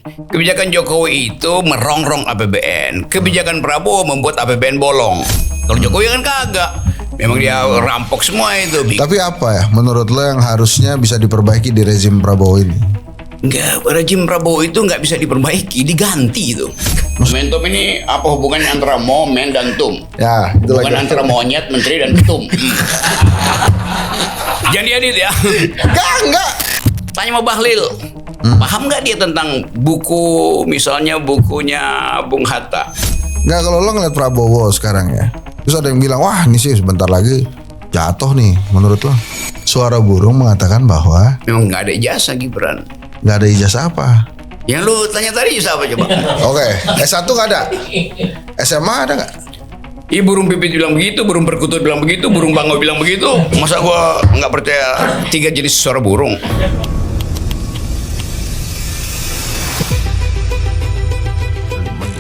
Kebijakan Jokowi itu merongrong APBN. Kebijakan Prabowo membuat APBN bolong. Kalau Jokowi kan kagak. Memang dia rampok semua itu. Tapi apa ya menurut lo yang harusnya bisa diperbaiki di rezim Prabowo ini? Enggak, rezim Prabowo itu nggak bisa diperbaiki, diganti itu. Momentum ini apa hubungannya antara momen dan tum? Ya, itu Bukan lagi. antara monyet, menteri dan ketum. Jangan diedit ya. Enggak. Tanya sama Bahlil. Paham nggak dia tentang buku, misalnya bukunya Bung Hatta? Enggak, kalau lo ngeliat Prabowo sekarang ya. Terus ada yang bilang, wah ini sih sebentar lagi jatuh nih menurut lo. Suara burung mengatakan bahwa Memang nggak ada ijazah Gibran. nggak ada ijazah apa. Yang lu tanya tadi ijazah apa coba? Oke, S1 nggak ada. SMA ada nggak? Ih, burung pipit bilang begitu, burung perkutut bilang begitu, burung bangau bilang begitu. Masa gua nggak percaya 3 jenis suara burung?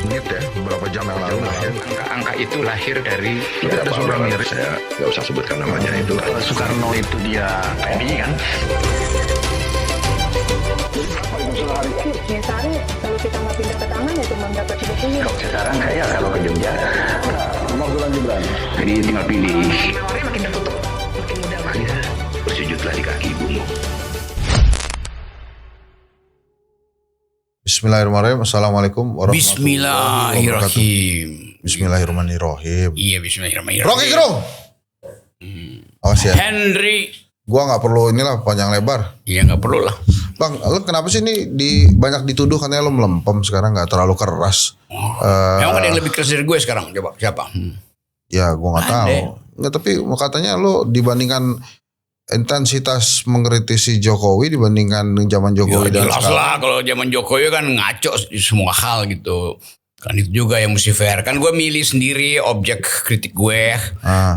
Menit ya, beberapa jam yang lalu. Angka itu lahir dari Ada suara miris. Saya nggak usah sebutkan namanya itu. Soekarno itu dia PMI kan. Misalnya kalau kita mau pindah ke taman ya cuma dapat 30. Kalau sekarang kayak kalau ke Jogja. Jadi tinggal pilih. Orang makin tertutup, makin mudah. Ya, bersujudlah di kaki ibumu. Bismillahirrahmanirrahim. Assalamualaikum warahmatullahi wabarakatuh. Bismillahirrahmanirrahim. Bismillahirrahmanirrahim. Iya, bismillahirrahmanirrahim. Rocky Gerung. Awas ya. Henry. Gua nggak perlu inilah panjang lebar. Iya, nggak perlu lah. Bang, lo kenapa sih ini banyak dituduh katanya lo melempem sekarang, nggak terlalu keras? Memang ada yang lebih keras dari gue sekarang. Coba siapa? Ya gue nggak Ada. tahu. Nggak, tapi katanya lo dibandingkan intensitas mengkritisi Jokowi dibandingkan zaman Jokowi Ya, dan jelas sekarang. lah kalau zaman Jokowi kan ngaco di semua hal gitu. Kan itu juga yang mesti fair. Kan gue milih sendiri objek kritik gue.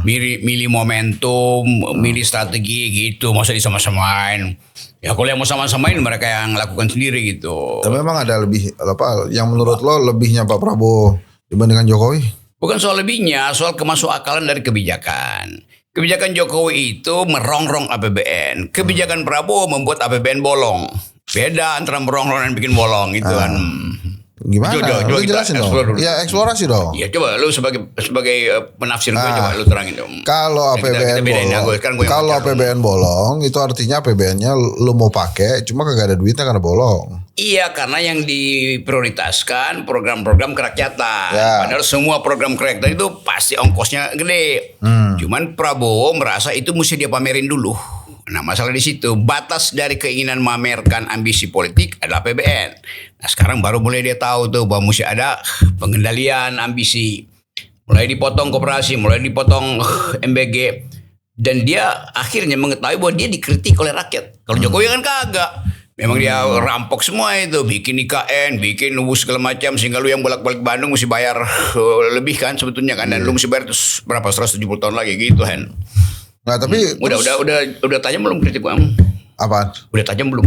Milih momentum, milih strategi gitu. Masa disama-samain. Ya kalau yang mau sama-samain mereka yang lakukan sendiri gitu. Tapi memang ada lebih apa yang menurut lo lebihnya Pak Prabowo dibandingkan Jokowi? Bukan soal lebihnya, soal kemasukakalan dari kebijakan. Kebijakan Jokowi itu merongrong APBN. Kebijakan Prabowo membuat APBN bolong. Beda antara merongrong dan bikin bolong itu kan. Gimana? Coba Lo kita jelasin dong. explore dulu. Ya eksplorasi dong. Ya coba lu sebagai penafsir gue coba lu terangin dong. Kalau Ya, kita APBN bedain ya, bolong, sekarang gue yang kalau baca. APBN bolong itu artinya APBN-nya lo mau pakai, cuma kagak ada duitnya karena bolong. Iya, karena yang diprioritaskan program-program kerakyatan. Ya. Padahal semua program kerakyatan itu pasti ongkosnya gede. Cuman Prabowo merasa itu mesti dia pamerin dulu. Nah, masalah di situ batas dari keinginan memamerkan ambisi politik adalah APBN. Nah, sekarang baru mulai dia tahu tuh bahwa mesti ada pengendalian ambisi. Mulai dipotong koperasi, mulai dipotong MBG. Dan dia akhirnya mengetahui bahwa dia dikritik oleh rakyat. Kalau Jokowi kan kagak. Memang dia rampok semua itu. Bikin IKN, bikin segala macam. Sehingga lu yang bolak-balik Bandung mesti bayar lebih kan sebetulnya kan. Dan lu mesti bayar terus berapa 170 tahun lagi gitu kan. Nah tapi Udah tajam belum kritik bang? apaan? Udah tajam belum?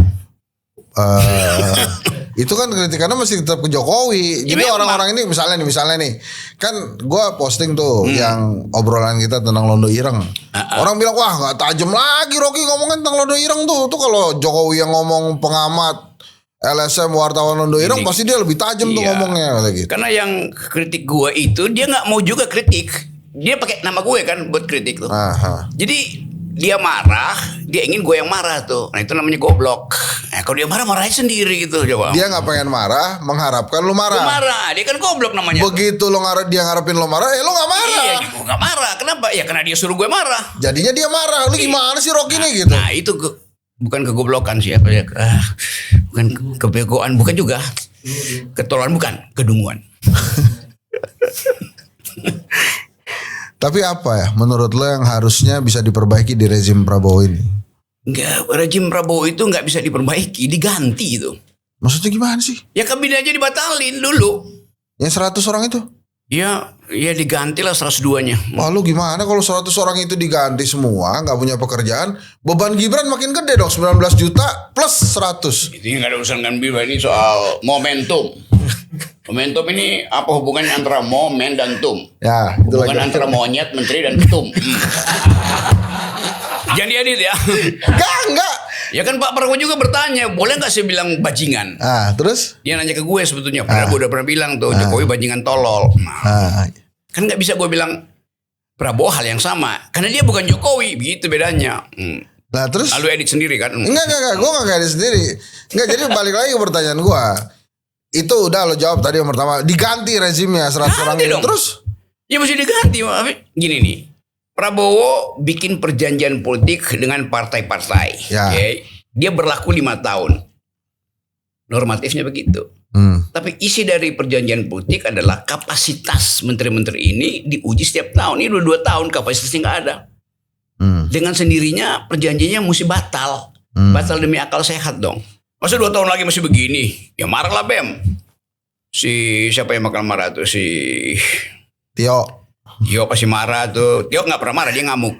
Itu kan kritikannya masih tetap ke Jokowi. Ya, Jadi memang. orang-orang ini misalnya nih, kan gue posting tuh yang obrolan kita tentang Londo Ireng. Orang bilang wah nggak tajam lagi Rocky ngomongin tentang Londo Ireng tuh. Tuh kalau Jokowi yang ngomong pengamat LSM wartawan Londo Ireng pasti dia lebih tajam tuh Iya. ngomongnya kata gitu. Karena yang kritik gue itu dia nggak mau juga kritik. Dia pakai nama gue kan buat kritik tuh. Aha. Jadi dia marah, dia ingin gue yang marah tuh. Nah itu namanya goblok. Nah kalau dia marah aja sendiri gitu coba. Dia nggak pengen marah, mengharapkan lu Gue marah. marah, dia kan goblok namanya. Begitu lu dia ngarepin lu marah, lu nggak marah. Iya, gue gak marah. Kenapa? Ya karena dia suruh gue marah. Jadinya dia marah. Lu gimana sih Rocky nih gitu? Nah itu bukan kegoblokan sih apa ya? Bukan kebegoan, bukan juga. Ketololan bukan, kedunguan. Tapi apa ya menurut lo yang harusnya bisa diperbaiki di rezim Prabowo ini? Enggak, rezim Prabowo itu nggak bisa diperbaiki, diganti itu. Maksudnya gimana sih? Ya kabinet aja dibatalin dulu. Yang 100 orang itu? Ya digantilah 102-nya. Wah lu gimana kalau 100 orang itu diganti semua gak punya pekerjaan? Beban Gibran makin gede dong, 19 juta plus 100. Ini nggak ada urusan dengan Bima, ini soal momentum. Momentum ini apa hubungannya antara momen dan tum? Ya itu Bukan lagi. antara monyet, menteri dan ketum. Jangan diedit ya. Enggak. Ya kan Pak Prabowo juga bertanya, boleh nggak saya bilang bajingan? Terus? Dia nanya ke gue sebetulnya, padahal gue udah pernah bilang tuh Jokowi bajingan tolol. Kan nggak bisa gue bilang Prabowo hal yang sama, karena dia bukan Jokowi, begitu bedanya. Nah terus? Lalu edit sendiri kan? Enggak, gue nggak edit sendiri. Enggak, jadi balik lagi ke pertanyaan gue. Itu udah lo jawab tadi yang pertama, diganti rezimnya 100 orang itu. Terus? Ya mesti diganti. Gini nih, Prabowo bikin perjanjian politik dengan partai-partai. Ya. Okay? Dia berlaku 5 tahun. Normatifnya begitu. Tapi isi dari perjanjian politik adalah kapasitas menteri-menteri ini diuji setiap tahun. Ini udah 2 tahun kapasitasnya nggak ada. Dengan sendirinya perjanjiannya mesti batal. Batal demi akal sehat dong. Masa 2 tahun lagi masih begini? Ya marah lah Bem. Siapa yang bakal marah tuh? Tio pasti marah tuh. Tio nggak pernah marah, dia ngamuk.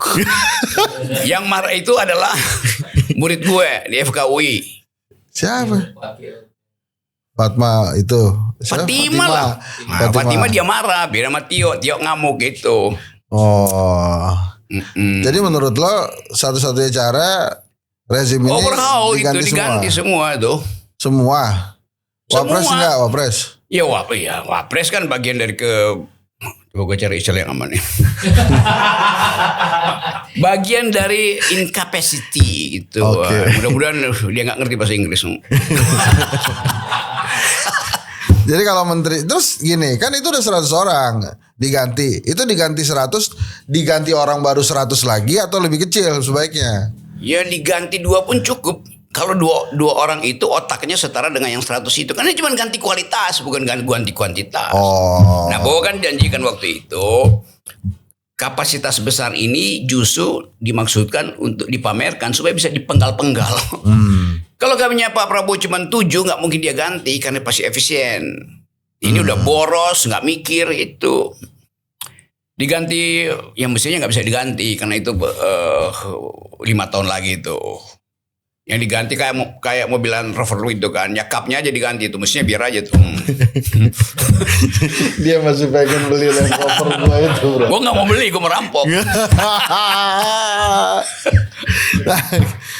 Yang marah itu adalah murid gue di FKUI. Siapa? Fatma itu. Fatima lah. Nah, Fatima dia marah, beda sama Tio. Tio ngamuk gitu. Oh. Jadi menurut lo satu-satunya cara rezim ini diganti semua tuh. Semua. Wapres enggak, Wapres? Ya Wapres kan bagian dari coba gue cari istilah yang aman nih. Bagian dari incapacity gitu. Okay. Mudah-mudahan dia nggak ngerti bahasa Inggris. Jadi kalau menteri terus gini, kan itu udah 100 orang diganti. Itu diganti 100, diganti orang baru 100 lagi atau lebih kecil sebaiknya? Ya diganti 2 pun cukup. Kalau dua orang itu otaknya setara dengan yang 100 itu. Karena cuma ganti kualitas, bukan ganti kuantitas. Nah, Bowo kan janjikan waktu itu kapasitas besar ini justru dimaksudkan untuk dipamerkan supaya bisa dipenggal-penggal. Kalau kaminya Pak Prabowo cuma 7, nggak mungkin dia ganti karena pasti efisien. Ini udah boros, nggak mikir itu. Diganti yang mestinya nggak bisa diganti karena itu 5 tahun lagi itu. Yang diganti kayak mobilan Rover itu kan, ya kapnya aja diganti itu, mestinya biar aja tuh. Dia masih pengen beli Land Rover gua itu, bro. Gua nggak mau beli, gua merampok.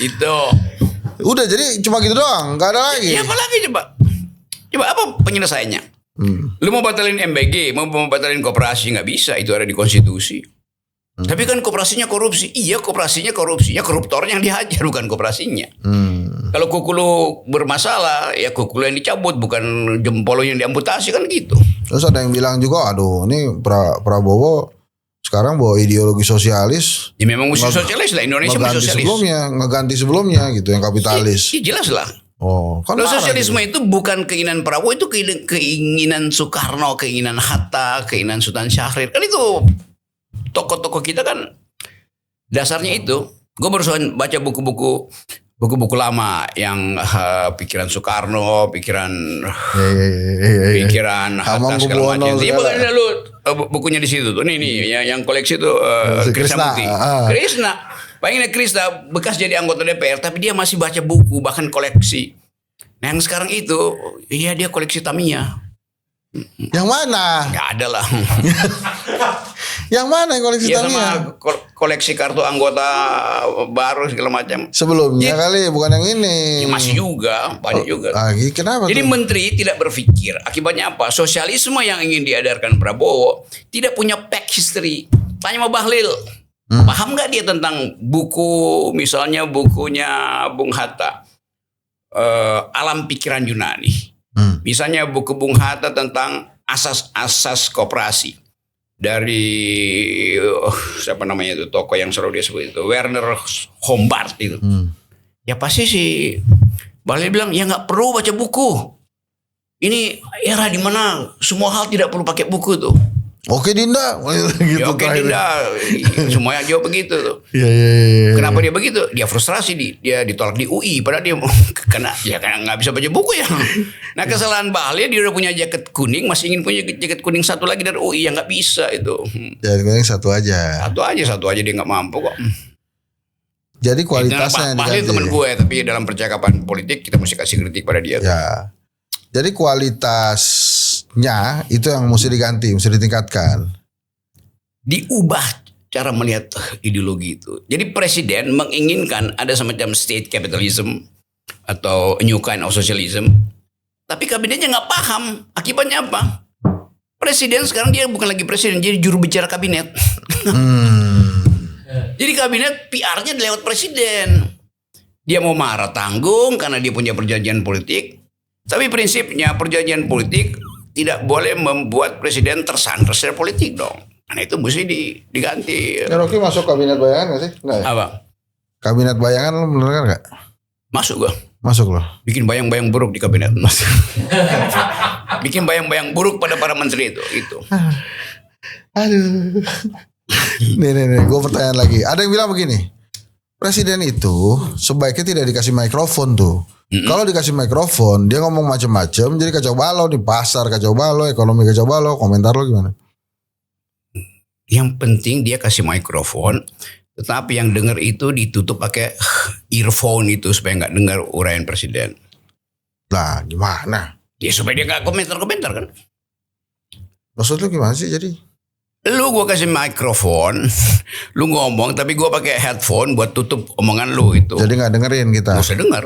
Itu. Udah jadi cuma gitu doang, nggak ada lagi. Ya apa lagi coba? Coba apa penyelesaiannya? Lu mau batalin MBG, mau batalin koperasi nggak bisa, itu ada di konstitusi. Tapi kan koperasinya korupsi. Iya, koperasinya korupsinya, koruptornya yang dihajar bukan koperasinya. Kalau kuku lu bermasalah, ya kuku lu yang dicabut bukan jempol lu yang diamputasi kan gitu. Terus ada yang bilang juga, aduh ini Prabowo sekarang bawa ideologi sosialis. Ya memang mesti sosialis lah, Indonesia mesti sosialis. Ngeganti sebelumnya gitu yang kapitalis. Iya jelas lah. Kan kalau sosialisme gitu. Itu bukan keinginan Prabowo, itu keinginan Soekarno, keinginan Hatta, keinginan Sultan Syahrir. Kan itu tokoh-tokoh kita kan dasarnya itu. Gue baru baca buku-buku lama yang pikiran Soekarno, pikiran Hatta segala macam. Iya bukan lu bukunya di situ tuh. Nih yang koleksi tuh Krisnamurti. Krisna. Pengennya Krista bekas jadi anggota DPR tapi dia masih baca buku bahkan koleksi. Nah yang sekarang itu iya dia koleksi Tamiya. Yang mana? Gak ada lah. Yang mana yang koleksi Tamiya? Iya sama koleksi kartu anggota baru segala macam. Sebelumnya kali bukan yang ini. Ya masih juga, banyak juga. Kenapa? Jadi menteri tidak berpikir. Akibatnya apa? Sosialisme yang ingin diedarkan Prabowo tidak punya back history. Tanya sama Bahlil. Paham nggak dia tentang buku, misalnya bukunya Bung Hatta, Alam Pikiran Yunani. Misalnya buku Bung Hatta tentang asas-asas koperasi dari siapa namanya itu tokoh yang selalu dia sebut itu Werner Hombart itu. Ya pasti sih Bahlil bilang ya nggak perlu baca buku. Ini era di mana semua hal tidak perlu pakai buku tuh. Oke Dinda, gitu. Ya, oke Dinda, semuanya jawab begitu tuh. Iya. Kenapa dia begitu? Dia frustrasi dia ditolak di UI, padahal dia karena nggak bisa baca buku ya. Nah kesalahan Bahlil dia udah punya jaket kuning, masih ingin punya jaket kuning satu lagi dari UI yang nggak bisa itu. Jaket kuning satu aja dia nggak mampu kok. Jadi kualitasnya Bahlil teman gue, tapi dalam percakapan politik kita mesti kasih kritik pada dia. Ya. Jadi kualitasnya itu yang mesti diganti, mesti ditingkatkan. Diubah cara melihat ideologi itu. Jadi presiden menginginkan ada semacam state capitalism atau a new kind of socialism. Tapi kabinetnya nggak paham. Akibatnya apa? Presiden sekarang dia bukan lagi presiden, jadi juru bicara kabinet. Jadi kabinet PR-nya lewat presiden. Dia mau marah tanggung karena dia punya perjanjian politik. Tapi prinsipnya perjanjian politik tidak boleh membuat presiden tersandra secara politik dong. Karena itu mesti diganti. Ya, Rocky masuk kabinet bayangan gak sih? Nggak ya? Apa? Kabinet bayangan lo bener gak? Masuk gua. Masuk loh. Bikin bayang-bayang buruk di kabinet. Bikin bayang-bayang buruk pada para menteri itu. Gitu. Aduh. Nih, gue pertanyaan lagi. Ada yang bilang begini, presiden itu sebaiknya tidak dikasih mikrofon tuh. Kalau dikasih mikrofon, dia ngomong macam-macam, jadi kacau balau di pasar, kacau balau, ekonomi kacau balau. Komentar lo gimana? Yang penting dia kasih mikrofon, tetapi yang dengar itu ditutup pakai earphone itu supaya nggak dengar uraian presiden. Lah, gimana? Ya supaya dia nggak komentar-komentar kan. Maksud lu gimana sih jadi? Lu gua kasih mikrofon, lu ngomong tapi gua pakai headphone buat tutup omongan lu itu. Jadi nggak dengerin kita. Nggak usah dengar.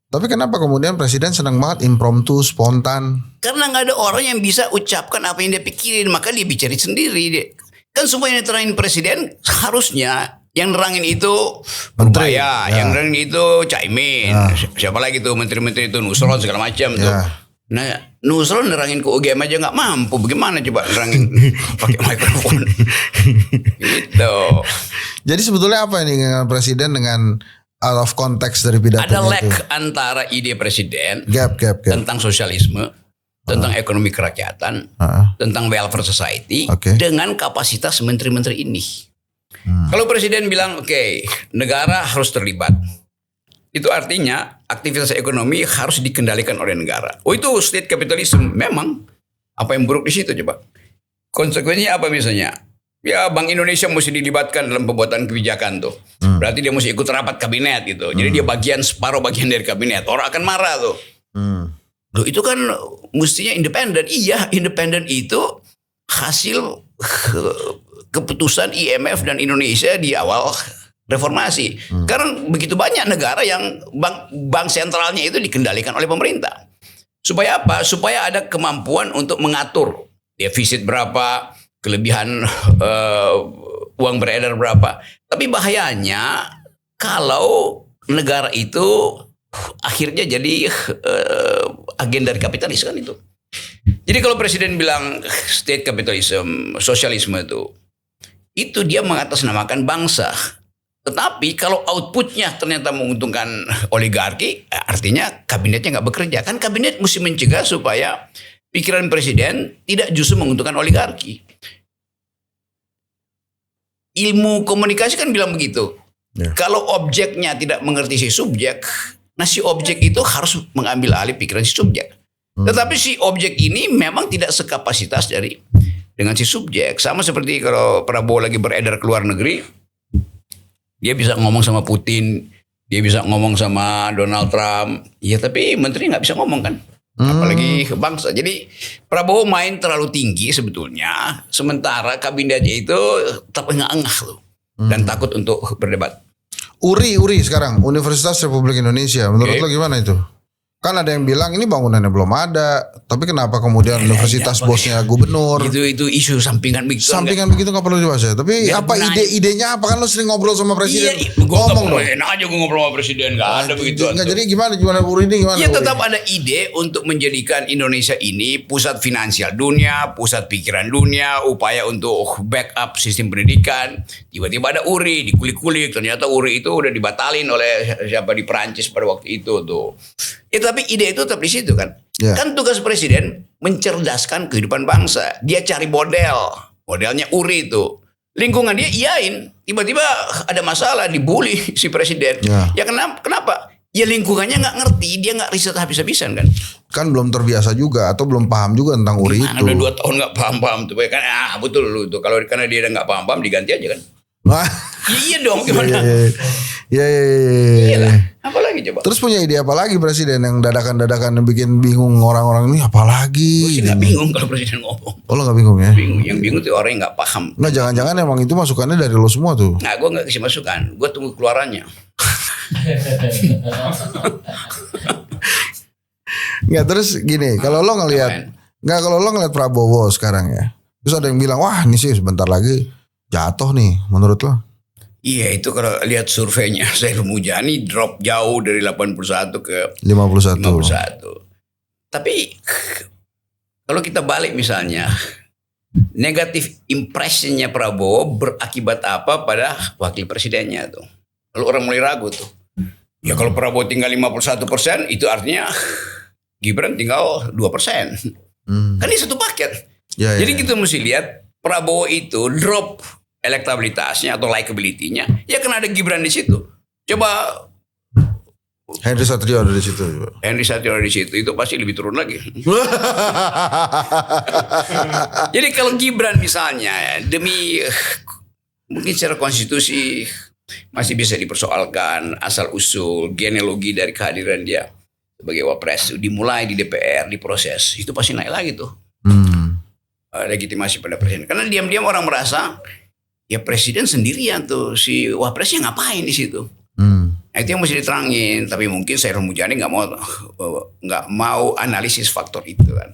Tapi kenapa kemudian presiden senang banget impromptu, spontan? Karena nggak ada orang yang bisa ucapkan apa yang dia pikirin, maka dia bicara sendiri. Kan semua yang diterangin presiden harusnya yang nerangin itu Menteri, Purbaya, yang nerangin itu Caimin, siapa lagi tuh menteri-menteri itu Nusron segala macam tuh. Nah, Nusron nerangin ke UGM aja nggak mampu, bagaimana coba nerangin pakai mikrofon? Gitu. Jadi sebetulnya apa ini dengan presiden dengan out of context dari pidatonya Ada lag itu? antara ide presiden Gap. tentang sosialisme, tentang ekonomi kerakyatan, tentang welfare society, dengan kapasitas menteri-menteri ini. Kalau presiden bilang, oke, negara harus terlibat. Itu artinya aktivitas ekonomi harus dikendalikan oleh negara. Oh itu state capitalism. Memang. Apa yang buruk di situ coba? Konsekuensinya apa misalnya? Ya Bank Indonesia mesti dilibatkan dalam pembuatan kebijakan tuh. Berarti dia mesti ikut rapat kabinet gitu. Jadi dia separuh bagian dari kabinet. Orang akan marah tuh. Loh itu kan mestinya independen. Iya independen itu hasil keputusan IMF dan Indonesia di awal reformasi. Karena begitu banyak negara yang bank sentralnya itu dikendalikan oleh pemerintah. Supaya apa? Supaya ada kemampuan untuk mengatur defisit berapa, kelebihan uang beredar berapa. Tapi bahayanya kalau negara itu akhirnya jadi agen dari kapitalis kan itu. Jadi kalau presiden bilang state capitalism, sosialisme itu dia mengatasnamakan bangsa. Tetapi kalau outputnya ternyata menguntungkan oligarki, artinya kabinetnya nggak bekerja. Kan kabinet mesti mencegah supaya pikiran presiden tidak justru menguntungkan oligarki. Ilmu komunikasi kan bilang begitu. Kalau objeknya tidak mengerti si subjek, nah si objek itu harus mengambil alih pikiran si subjek. Tetapi si objek ini memang tidak sekapasitas dengan si subjek. Sama seperti kalau Prabowo lagi beredar ke luar negeri, dia bisa ngomong sama Putin, dia bisa ngomong sama Donald Trump. Ya tapi menteri nggak bisa ngomong kan. Apalagi bangsa. Jadi Prabowo main terlalu tinggi sebetulnya. Sementara kabinetnya itu terengah-engah loh. Dan takut untuk berdebat. URI sekarang Universitas Republik Indonesia. Menurut lo gimana itu? Kan ada yang bilang ini bangunannya belum ada, tapi kenapa kemudian universitas bosnya gubernur? Itu isu sampingan begitu. Sampingan begitu nggak perlu dibahas ya. Tapi apa ide-idenya? Apa kan lo sering ngobrol sama presiden? Ngomong dong. Enak aja gue ngobrol sama presiden, nggak ada begitu. Nggak jadi gimana URI ini gimana? Ya tetap ada ide untuk menjadikan Indonesia ini pusat finansial dunia, pusat pikiran dunia, upaya untuk backup sistem pendidikan. Tiba-tiba ada URI, dikulik-kulik. Ternyata URI itu udah dibatalin oleh siapa di Perancis pada waktu itu tuh. Ya tapi ide itu tetap di situ kan. Kan tugas presiden mencerdaskan kehidupan bangsa. Dia cari modelnya URI itu. Lingkungan dia iyain. Tiba-tiba ada masalah, dibully si presiden. Ya kenapa? Ya lingkungannya nggak ngerti, dia nggak riset habis-habisan kan. Kan belum terbiasa juga atau belum paham juga tentang URI itu. Udah 2 tahun nggak paham tuh kan. Betul lu tuh. Kalau karena dia nggak paham diganti aja kan. Iya dong gimana? Iya. Iyalah. Apalagi coba? Terus punya ide apa lagi presiden yang dadakan-dadakan yang bikin bingung orang-orang ini apa Gue lagi? sih nggak bingung kalau presiden ngomong. Oh lo gak bingung ya? Bingung. Yang bingung tuh orang yang nggak paham. Nah jangan-jangan emang itu masukannya dari lo semua tuh. Nah, gue nggak kasih masukan. Gue tunggu keluarannya. Nggak, terus gini, kalau lo ngelihat, nggak, kalau lo ngelihat Prabowo sekarang ya, terus ada yang bilang wah ini sih sebentar lagi jatuh nih, menurut lo? Iya, itu kalau lihat surveinya Saiful Mujani drop jauh dari 81 ke 51. 51. Tapi kalau kita balik misalnya, negatif impressionnya Prabowo berakibat apa pada wakil presidennya tuh? Lalu orang mulai ragu tuh. Ya kalau Prabowo tinggal 51%, itu artinya Gibran tinggal 2%. Kan ini satu paket. Ya, Jadi ya. kita mesti lihat Prabowo itu drop elektabilitasnya atau likability-nya. Ya kan ada Gibran di situ. Coba Henry Satrio ada di situ. Henry Satrio di situ, itu pasti lebih turun lagi. Jadi kalau Gibran misalnya demi mungkin secara konstitusi masih bisa dipersoalkan asal usul genealogi dari kehadiran dia sebagai wapres itu dimulai di DPR, diproses, itu pasti naik lagi tuh legitimasi pada presiden. Karena diam-diam orang merasa ya presiden sendirian tuh, si wapresnya ngapain di situ. Nah, itu yang mesti diterangin. Tapi mungkin Saiful Mujani nggak mau analisis faktor itu kan.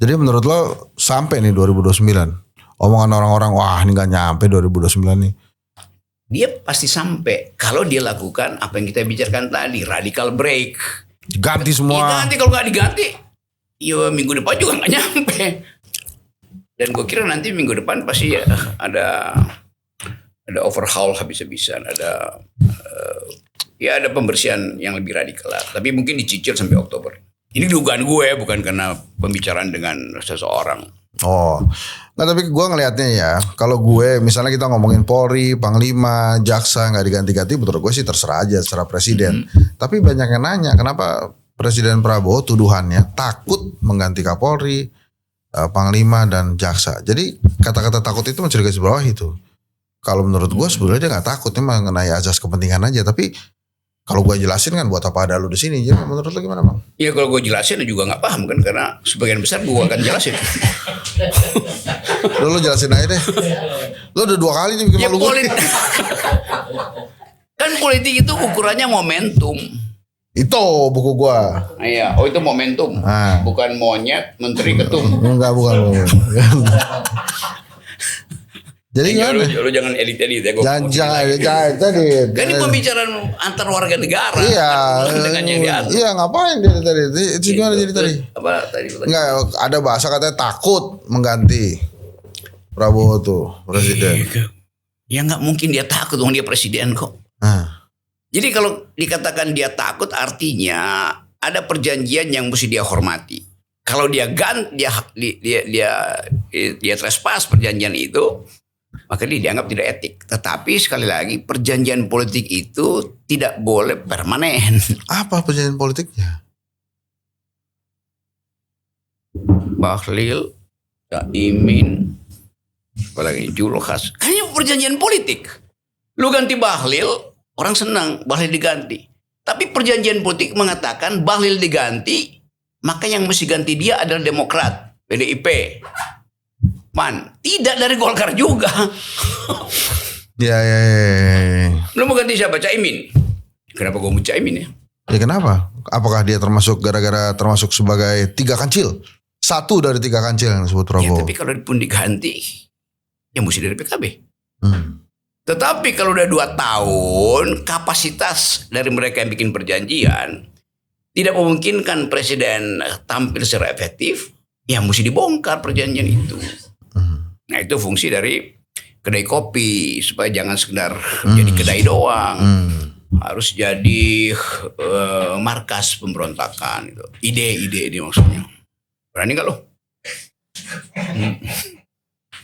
Jadi menurut lo sampai nih 2029 omongan orang-orang wah ini nggak nyampe 2029 nih. Dia pasti sampai kalau dia lakukan apa yang kita bicarakan tadi, radical break. Ganti semua. Diganti, kalau nggak diganti, ya minggu depan juga nggak nyampe. Dan gue kira nanti minggu depan pasti ada overhaul habis-habisan, ada ada pembersihan yang lebih radikal lah. Tapi mungkin dicicil sampai Oktober. Ini dugaan gue, bukan karena pembicaraan dengan seseorang. Oh, nah tapi gue ngelihatnya ya, kalau gue misalnya kita ngomongin Polri, Panglima, Jaksa nggak diganti-ganti, menurut gue sih terserah aja, terserah presiden. Tapi banyak yang nanya, kenapa Presiden Prabowo tuduhannya takut mengganti Kapolri, Panglima dan Jaksa. Jadi kata-kata takut itu mencuri garis bawah itu. Kalau menurut gue sebenarnya dia nggak takut, dia mengenai azas kepentingan aja. Tapi kalau gue jelasin kan buat apa ada lu di sini? Jadi menurut lu gimana bang? Ya kalau gue jelasin juga nggak paham kan, karena sebagian besar gue akan jelasin. Lu jelasin aja deh. Lu udah 2 kali nih bikin Ya malu gue. Kan politik itu ukurannya momentum. Itu buku gue. Iya, itu momentum, bukan monyet menteri ketum. Enggak, bukan. Jadi gimana? Lu jangan edit-edit ya. Jangan tadi. Kan ini pembicaraan antar warga negara. Iya. Dengan yang diatur. Iya, ngapain dia tadi? Itu gimana jadi tadi? Apa tadi? Enggak, ada bahasa katanya takut mengganti Prabowo tuh presiden. Ya nggak mungkin dia takut, dong dia presiden kok. Jadi kalau dikatakan dia takut, artinya ada perjanjian yang mesti dia hormati. Kalau dia dia trespass perjanjian itu, maka dia dianggap tidak etik. Tetapi sekali lagi perjanjian politik itu tidak boleh permanen. Apa perjanjian politiknya? Bahlil, Caimin, apalagi Julhas. Hanya perjanjian politik. Lu ganti Bahlil, orang senang Bahlil diganti. Tapi perjanjian politik mengatakan Bahlil diganti, maka yang mesti ganti dia adalah Demokrat, PDIP. Tidak dari Golkar juga. Ya. Lu mau ganti siapa? Caimin. Kenapa gue mau Caimin ya? Ya kenapa? Apakah dia termasuk sebagai 3 kancil? 1 dari 3 kancil yang disebut Prabowo. Ya, tapi kalau pun diganti, ya mesti dari PKB. Tetapi kalau udah 2 tahun, kapasitas dari mereka yang bikin perjanjian tidak memungkinkan presiden tampil secara efektif, ya mesti dibongkar perjanjian itu. Nah itu fungsi dari kedai kopi, supaya jangan sekedar jadi kedai doang. Harus jadi markas pemberontakan. Gitu. Ide-ide ini maksudnya. Berani gak lo?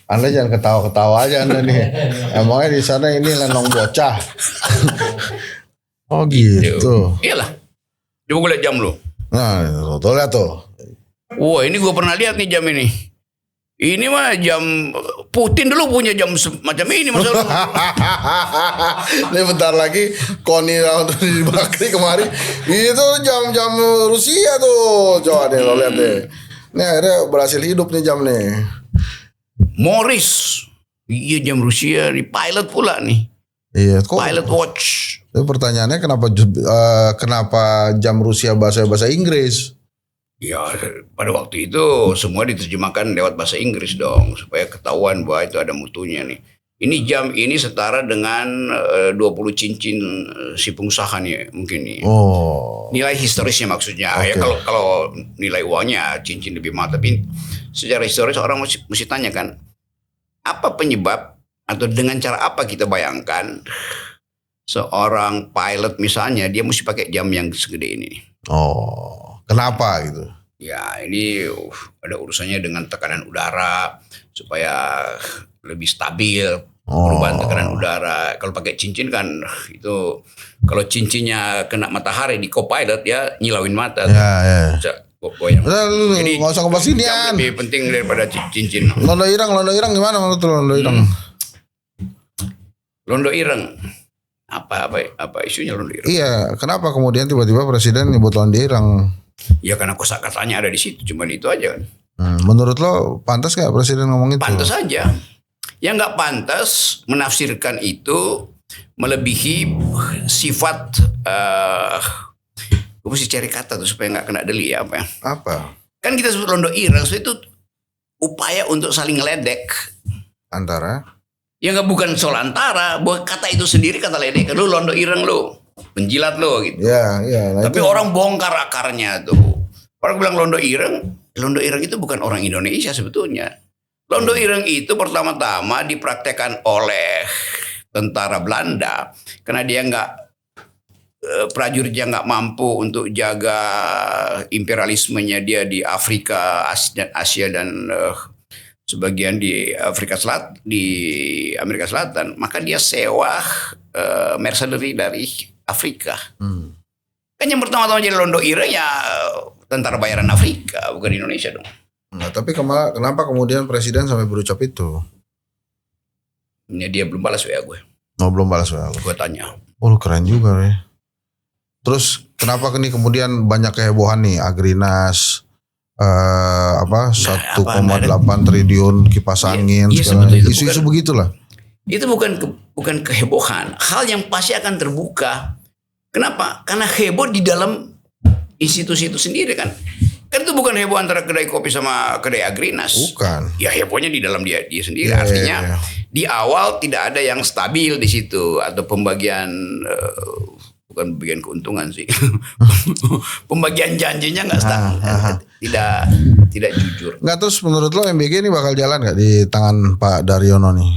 Anda jangan ketawa-ketawa aja Anda nih. Emangnya di sana ini lenong bocah. Oh gitu. Iyalah. Coba gue lihat jam lo. Nah, tuh lihat tuh. Wah, ini gue pernah lihat nih jam ini. Ini mah jam Putin dulu punya jam macam ini masalah. Ini bentar lagi Koni Ramadhani Bakri kemarin itu jam-jam Rusia tuh. Coba deh lo lihat deh. Ini akhirnya berhasil hidup nih jam nih. Morris, iya jam Rusia di pilot pula nih. Iya, kok Pilot watch. tapi pertanyaannya kenapa jam Rusia bahasa Inggris? Ya pada waktu itu semua diterjemahkan lewat bahasa Inggris dong supaya ketahuan bahwa itu ada mutunya nih. Ini jam ini setara dengan 20 cincin si pengusaha nih mungkin nih. Oh. Nilai historisnya maksudnya. Oke. Ya kalau nilai uangnya cincin lebih mahal, tapi secara historis orang mesti tanya kan, apa penyebab atau dengan cara apa kita bayangkan seorang pilot misalnya dia mesti pakai jam yang segede ini. Oh. Kenapa gitu? Ya ini ada urusannya dengan tekanan udara supaya lebih stabil perubahan tekanan udara. Kalau pakai cincin kan itu kalau cincinnya kena matahari di co-pilot ya nyilauin mata. Ya. Bisa goyang. Jadi nggak usah ngebahas ini jam lebih penting daripada cincin. Londo Irang gimana menurut lo Londo Irang? Londo Ireng. Apa isunya Londo Ireng? Iya, kenapa kemudian tiba-tiba presiden nyebut Londo Irang? Ya karena kosakatanya ada di situ, cuman itu aja kan. Menurut lo pantas gak presiden ngomong itu? Pantas aja. Yang nggak pantas menafsirkan itu melebihi sifat. Gue mesti cari kata tuh supaya nggak kena deli ya apa? Apa? Kan kita sebut Londo Ireng, so itu upaya untuk saling ngeledek. Antara? Ya nggak bukan soal antara, bahwa kata itu sendiri kata ledek. Lu Londo Ireng lu, penjilat lu gitu. Ya. Nah Tapi itu. orang bongkar akarnya tuh. Orang bilang Londo Ireng itu bukan orang Indonesia sebetulnya. Londo Ireng itu pertama-tama dipraktekkan oleh tentara Belanda karena dia prajuritnya nggak mampu untuk jaga imperialismenya dia di Afrika, Asia dan sebagian di Amerika Selatan, maka dia sewa mercenary dari Afrika. Kan yang pertama-tama jadi Londo Ireng ya tentara bayaran Afrika, bukan Indonesia dong. Nah, tapi kenapa kemudian presiden sampai berucap itu? Ini dia belum balas WA gue. Oh, belum balas WA. Gue tanya. Oh, keren juga ya. Terus kenapa ini kemudian banyak kehebohan nih Agrinas 1,8 triliun kipas angin iya, segala itu isu-isu begitulah. Itu bukan kehebohan, hal yang pasti akan terbuka. Kenapa? Karena heboh di dalam institusi itu sendiri kan. Kan itu bukan heboh antara kedai kopi sama kedai Agrinas. Bukan. Ya hebohnya di dalam dia sendiri. Iya, Artinya iya. di awal tidak ada yang stabil di situ atau pembagian bukan pembagian keuntungan sih. Pembagian janjinya nggak stabil. Tidak jujur. Nggak, terus menurut lo MBG ini bakal jalan nggak di tangan Pak Daryono nih?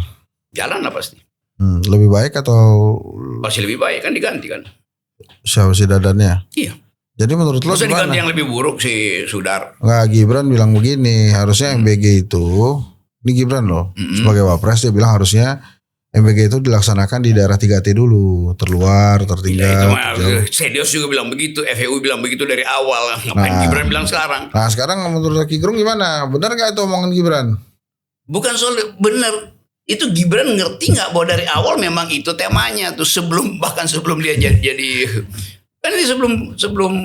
Jalan lah pasti. Lebih baik atau Pasti lebih baik kan diganti kan. siapa si Dadannya? Iya. Jadi menurut lo Masa diganti gimana? yang lebih buruk si Sudar. Nggak, Gibran bilang begini, harusnya MBG itu, ini Gibran loh, sebagai wapres dia bilang harusnya MBG itu dilaksanakan di daerah 3T dulu, terluar, Ya, itu tertinggal. mah Sedios juga bilang begitu, FEU bilang begitu dari awal. Ngapain Gibran bilang sekarang? Nah sekarang menurut Rocky Gerung gimana? Benar nggak itu omongan Gibran? Bukan soal benar. Itu Gibran ngerti nggak bahwa dari awal memang itu temanya tuh bahkan sebelum dia jadi kan ini sebelum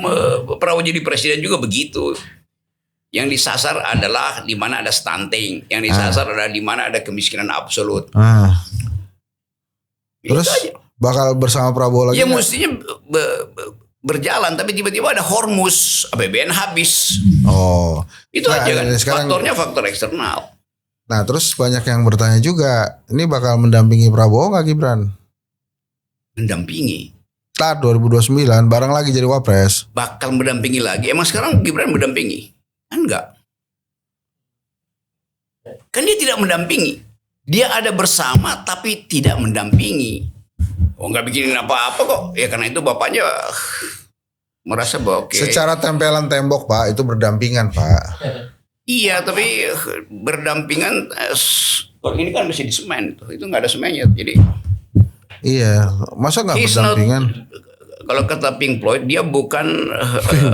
Prabowo jadi presiden juga begitu. Yang disasar adalah di mana ada stunting, yang disasar adalah di mana ada kemiskinan absolut. Itu Terus aja. bakal bersama Prabowo lagi Ya nggak? mestinya berjalan, tapi tiba-tiba ada Hormuz, APBN habis. Oh. Itu Nah, aja kan. sekarang- Faktornya faktor eksternal. Nah terus banyak yang bertanya juga, ini bakal mendampingi Prabowo nggak Gibran? Mendampingi. Start 2029 bareng lagi jadi wapres. Bakal mendampingi lagi. Emang sekarang Gibran mendampingi? Kan enggak. Kan dia tidak mendampingi. Dia ada bersama tapi tidak mendampingi. Oh nggak bikinin apa-apa kok. Ya karena itu bapaknya merasa bahwa oke. Secara tempelan tembok Pak itu berdampingan Pak. Iya tapi berdampingan. Ini kan masih di semen. Itu nggak ada semennya. Jadi Iya, masa nggak he's not- berdampingan? kalau kata Pink Floyd dia bukan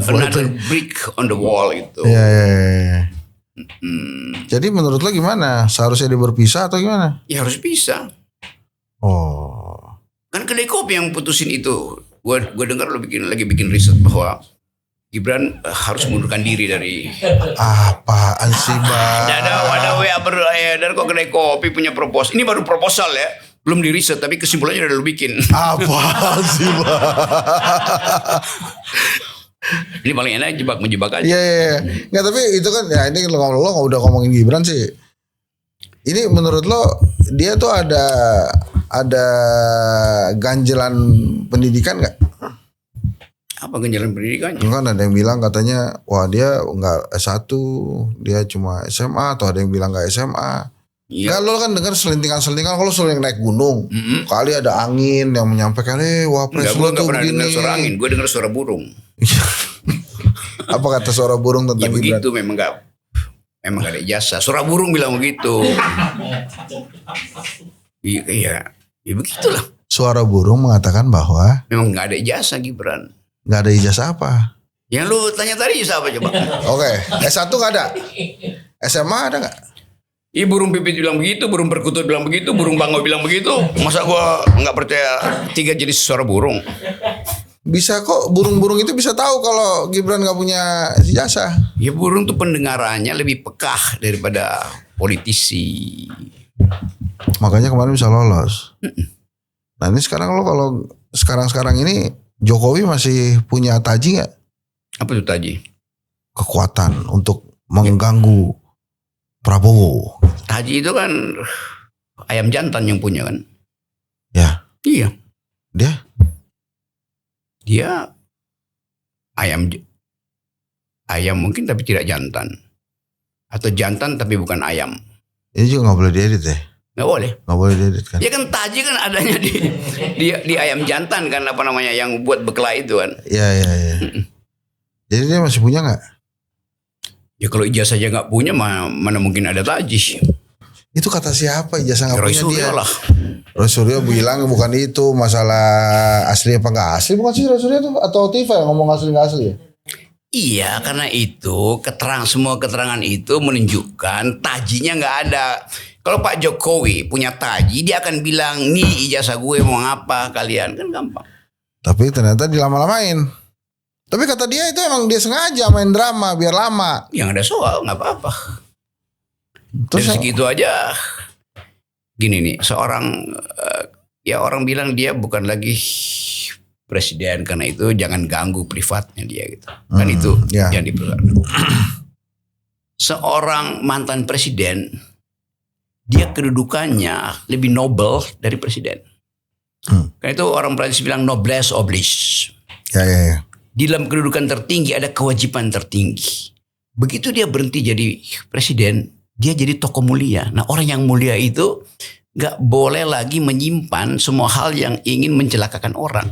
another brick on the wall itu. Iya. Jadi menurut lo gimana? Seharusnya dia berpisah atau gimana? Ya harus bisa. Oh. Kan kedai kopi yang putusin itu. Gue dengar lo lagi bikin riset bahwa Gibran harus mundurkan diri dari. Apaan sih, Bang? Ada WA beredar kok kedai kopi punya proposal. Ini baru proposal ya. Belum di riset tapi kesimpulannya udah lo bikin. Apaan sih, Bang? Ini paling enak menjebak aja. Iya. Nggak, tapi itu kan ya ini lo udah ngomongin Gibran sih. Ini menurut lo dia tuh ada ganjelan pendidikan nggak? Apa ganjalan pendidikannya? Kan ada yang bilang katanya wah dia nggak S1, dia cuma SMA, atau ada yang bilang nggak SMA. Iya. Nggak, lo kan dengar selintingan-selintingan kalau sering naik gunung. Kali ada angin yang menyampaikan wah Enggak, pres gue lo gak tuh pernah dengar begini. suara angin. Gue dengar suara burung. Apa kata suara burung Ya tentang Gibran? begitu memang gak ada ijazah. Suara burung bilang begitu. Iya, ya begitulah. Suara burung mengatakan bahwa Memang gak ada ijazah Gibran. nggak ada ijazah apa? Yang lu tanya tadi siapa coba? Oke, S1 nggak ada. SMA ada nggak? Iya, burung pipit bilang begitu, burung perkutut bilang begitu, burung bangau bilang begitu. Masa gua nggak percaya 3 jenis suara burung? Bisa kok, burung-burung itu bisa tahu kalau Gibran nggak punya ijazah. Ya burung tuh pendengarannya lebih pekah daripada politisi. Makanya kemarin bisa lolos. Nah ini sekarang lo kalau sekarang ini Jokowi masih punya taji nggak? Apa tuh tadi? Kekuatan untuk mengganggu Prabowo. Haji itu kan ayam jantan yang punya kan? Ya, Iya. Dia ayam mungkin tapi tidak jantan. Atau jantan tapi bukan ayam. ini juga nggak boleh diedit ya? Nggak boleh. Nggak boleh diedit kan? Ya kan taji kan adanya di ayam jantan kan, apa namanya yang buat bekla itu kan. Iya. Jadi dia masih punya nggak? Ya kalau ijazah aja nggak punya mana mungkin ada taji. Itu kata siapa ijazah nggak Roy punya Suryo dia? lah. Roy Suryo bilang bukan itu masalah asli apa nggak asli, bukan sih Roy Suryo tuh, atau Tifa yang ngomong asli nggak asli ya? Iya, karena itu semua keterangan itu menunjukkan tajinya nggak ada. Kalau Pak Jokowi punya taji, dia akan bilang nih ijazah gue mau ngapa kalian, kan gampang. Tapi ternyata dilama-lamain. Tapi kata dia itu emang dia sengaja main drama biar lama. Yang ada soal nggak apa-apa. Terus Dari segitu aja. Gini nih, seorang ya orang bilang dia bukan lagi presiden, karena itu jangan ganggu privatnya dia gitu. Kan itu ya. yang diperlukan. Seorang mantan presiden, dia kedudukannya lebih nobel dari presiden. Karena itu orang Prancis bilang noblesse oblige. Ya. Di dalam kedudukan tertinggi ada kewajiban tertinggi. Begitu dia berhenti jadi presiden, dia jadi tokoh mulia. Nah, orang yang mulia itu gak boleh lagi menyimpan semua hal yang ingin mencelakakan orang.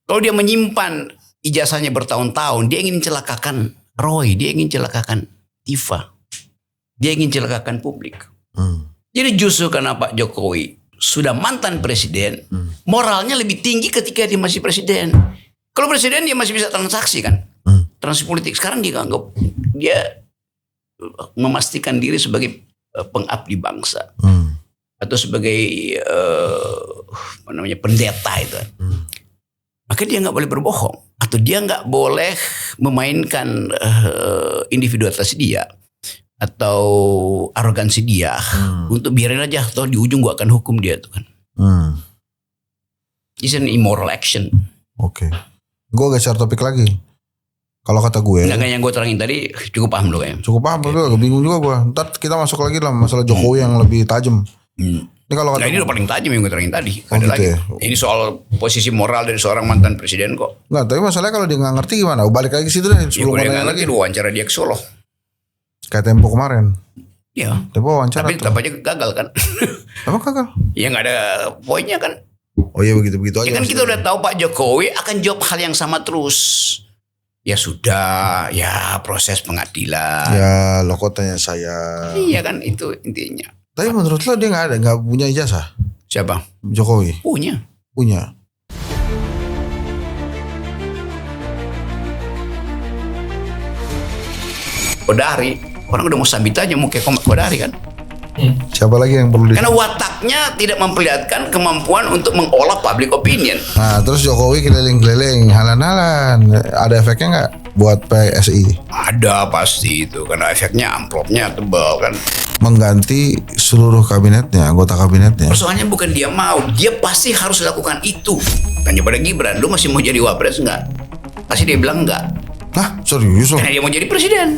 Kalau dia menyimpan ijazahnya bertahun-tahun, dia ingin celakakan Roy, dia ingin celakakan Tifa, dia ingin celakakan publik. Jadi justru karena Pak Jokowi sudah mantan presiden, moralnya lebih tinggi ketika dia masih presiden. Kalau presiden dia masih bisa transaksi kan, transaksi politik. Sekarang dia anggap dia memastikan diri sebagai pengabdi bangsa atau sebagai pendeta itu. Maka dia nggak boleh berbohong atau dia nggak boleh memainkan individualitas dia atau arogansi dia untuk biarin aja, atau di ujung gua akan hukum dia tuh kan. It's an immoral action. Oke. Gue geser topik lagi. Kalau kata gue, Nggak kayak yang gue terangin tadi, cukup paham lo kayaknya. cukup paham gue, agak bingung juga gue. Ntar kita masuk lagi dalam masalah Jokowi yang lebih tajam. Ini kalau kata Nah, ini udah paling tajam yang gue terangin tadi. Oh, Ada gitu lagi. ya? Ini soal posisi moral dari seorang mantan presiden kok. nggak, tapi masalahnya kalau dia nggak ngerti gimana? Balik lagi ke situ deh Ya sebelum gue nanya nggak lagi. ngerti, wawancara dia ke Solo. Kayak Tempo kemarin. Ya. Tempo wawancara. Tapi tetap aja gagal kan. Emang kagak? Ya nggak ada poinnya kan. Oh iya begitu aja. Ya kan kita udah tahu Pak Jokowi akan jawab hal yang sama terus. Ya sudah, ya proses pengadilan. Ya lo kok tanya saya. Iya kan, itu intinya. Tapi menurut lo dia nggak punya ijazah? Siapa? Jokowi Punya. punya. Orang udah mau sambit aja mau kayak Kodari kan. Siapa lagi yang perlu Karena wataknya tidak memperlihatkan kemampuan untuk mengolah public opinion. Nah, terus Jokowi keliling-keliling, halan-halan. Ada efeknya nggak buat PSI? Ada pasti itu, karena efeknya amplopnya tebal kan. Mengganti seluruh kabinetnya, anggota kabinetnya. Persoalannya bukan dia mau, dia pasti harus lakukan itu. Tanya pada Gibran, lu masih mau jadi wapres nggak? Pasti dia bilang nggak. Hah, serius loh? Karena dia mau jadi presiden.